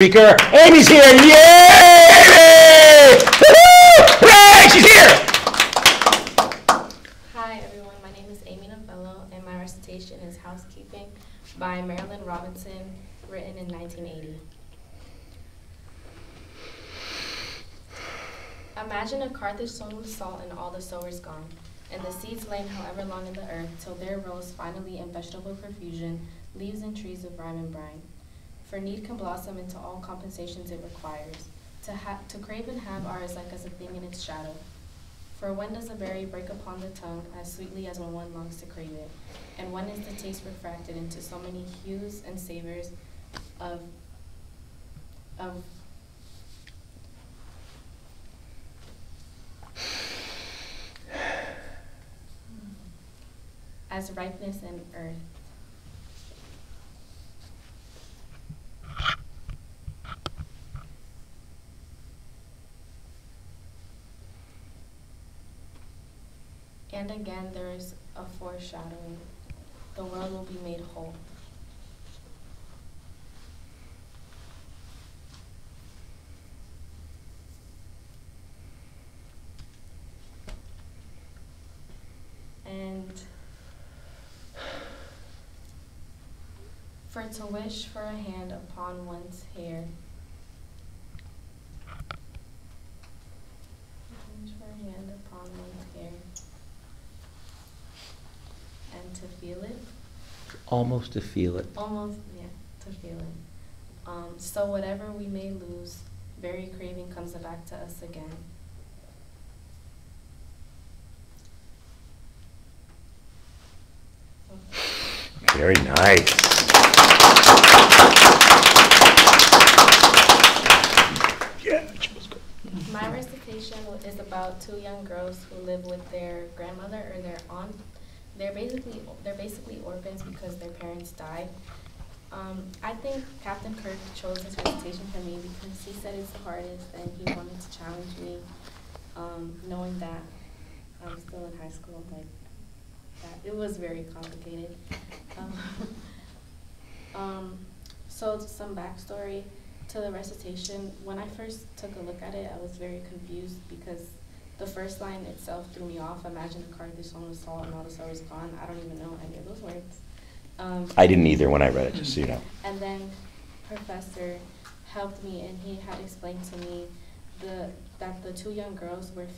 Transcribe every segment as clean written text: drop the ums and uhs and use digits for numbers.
Speaker. Amy's here! Yay! Woo-hoo! Hooray! She's here! Hi everyone, my name is Amy Novello and my recitation is Housekeeping by Marilyn Robinson, written in 1980. Imagine a Carthage sown with salt and all the sowers gone, and the seeds lain however long in the earth, till there rose finally in vegetable profusion, leaves and trees of rhyme and brine. For need can blossom into all compensations it requires. To crave and have are as like as a thing in its shadow. For when does a berry break upon the tongue as sweetly as when one longs to crave it? And when is the taste refracted into so many hues and savors of as ripeness and earth? And again, there is a foreshadowing. The world will be made whole. And for to wish for a hand upon one's hair. Wish for a hand upon one's hair. And to feel it. Almost to feel it. Almost, yeah, to feel it. So whatever we may lose, very craving comes back to us again. Very nice. Yeah, she was good. My recitation is about two young girls who live with their grandmother or their aunt. They're basically orphans because their parents died. I think Captain Kirk chose this recitation for me because he said it's the hardest and he wanted to challenge me, knowing that I'm still in high school. Like that, it was very complicated. So some backstory to the recitation. When I first took a look at it, I was very confused because the first line itself threw me off. Imagine a Carthage sown with salt and all the sowers gone. I don't even know any of those words. I didn't either when I read it, just so you know. And then Professor helped me, and he had explained to me that the two young girls were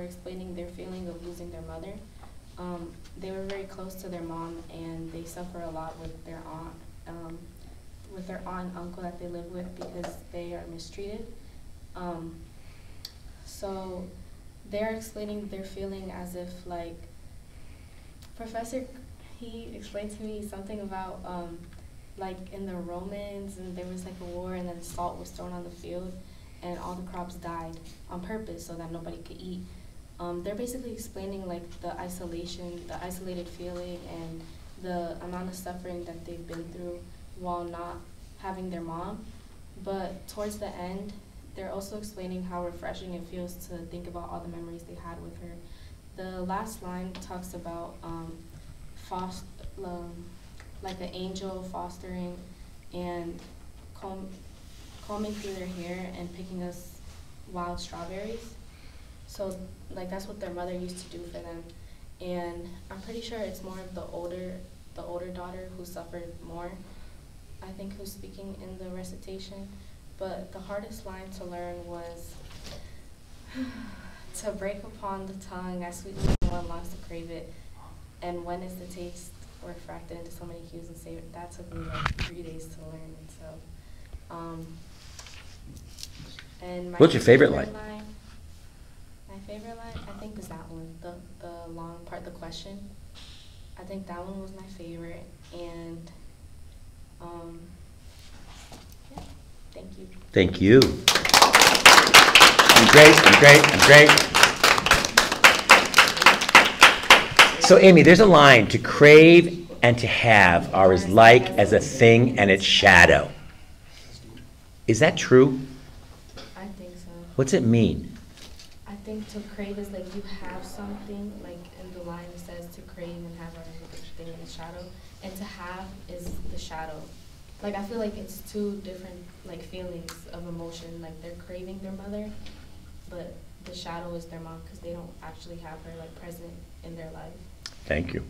explaining their feeling of losing their mother. They were very close to their mom, and they suffer a lot with their aunt and uncle that they live with because they are mistreated. So they're explaining their feeling as if, like, Professor, he explained to me something about, like, in the Romans, and there was, like, a war, and then salt was thrown on the field, and all the crops died on purpose so that nobody could eat. They're basically explaining, like, the isolated feeling, and the amount of suffering that they've been through while not having their mom. But towards the end, they're also explaining how refreshing it feels to think about all the memories they had with her. The last line talks about like an angel fostering and combing through their hair and picking us wild strawberries. So like that's what their mother used to do for them. And I'm pretty sure it's more of the older daughter who suffered more, I think, who's speaking in the recitation. But the hardest line to learn was to break upon the tongue as sweetly as one longs to crave it, and when is the taste refracted into so many hues and savors. That took me like 3 days to learn. And so, and my What's your favorite line? My favorite line, I think, is that one, the long part, the question. I think that one was my favorite, and yeah, thank you. Thank you. I'm great. So Amy, there's a line: to crave and to have are as like as a thing and its shadow. Is that true? I think so. What's it mean? I think to crave is like you have something, like in the line it says to crave and have are as a thing in the shadow, and to have is the shadow like I feel like it's two different like feelings of emotion. Like they're craving their mother, but the shadow is their mom because they don't actually have her like present in their life. Thank you.